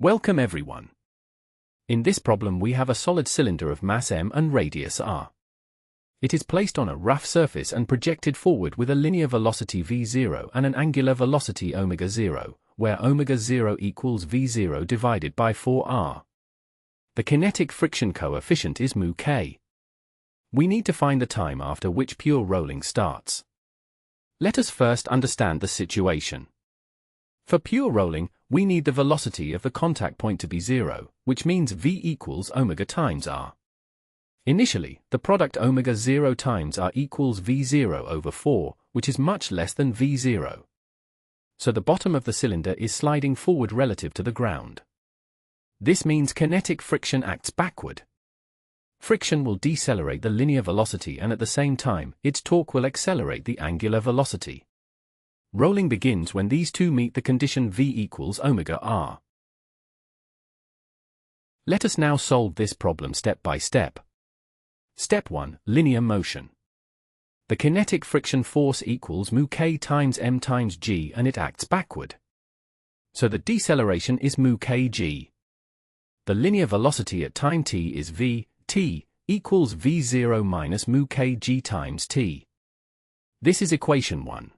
Welcome everyone. In this problem we have a solid cylinder of mass m and radius r. It is placed on a rough surface and projected forward with a linear velocity v0 and an angular velocity omega0, where omega0 equals v0 divided by 4r. The kinetic friction coefficient is mu k. We need to find the time after which pure rolling starts. Let us first understand the situation. For pure rolling, we need the velocity of the contact point to be 0, which means v equals omega times r. Initially, the product omega 0 times r equals v0 over 4, which is much less than v0. So the bottom of the cylinder is sliding forward relative to the ground. This means kinetic friction acts backward. Friction will decelerate the linear velocity and at the same time, its torque will accelerate the angular velocity. Rolling begins when these two meet the condition v equals omega r. Let us now solve this problem step by step. Step 1. Linear motion. The kinetic friction force equals mu k times m times g and it acts backward. So the deceleration is mu kg. The linear velocity at time t is v, t, equals v0 minus mu kg times t. This is equation 1.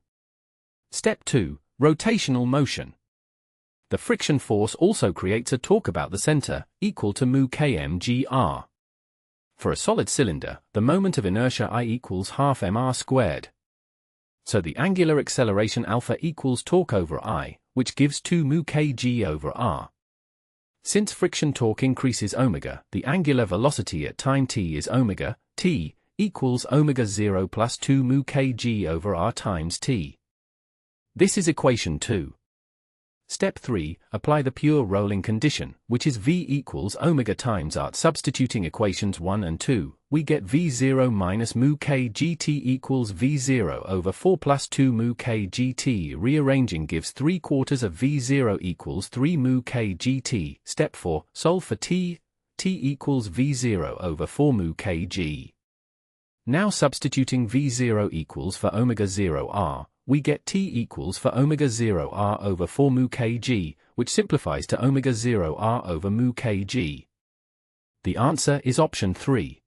Step 2. Rotational motion. The friction force also creates a torque about the center, equal to mu kmgr. For a solid cylinder, the moment of inertia I equals half mr squared. So the angular acceleration alpha equals torque over I, which gives 2 mu kg over r. Since friction torque increases omega, the angular velocity at time t is omega, t, equals omega 0 plus 2 mu kg over r times t. This is equation 2. Step 3. Apply the pure rolling condition, which is v equals omega times r. Substituting equations 1 and 2, we get v0 minus mu kgt equals v0 over 4 plus 2 mu kgt. Rearranging gives 3/4 of v0 equals 3 mu kgt. Step 4. Solve for t equals v0 over 4 mu kg. Now substituting v0 equals for omega 0 r, we get t equals for omega 0 r over 4 mu kg, which simplifies to omega 0 r over mu kg. The answer is option 3.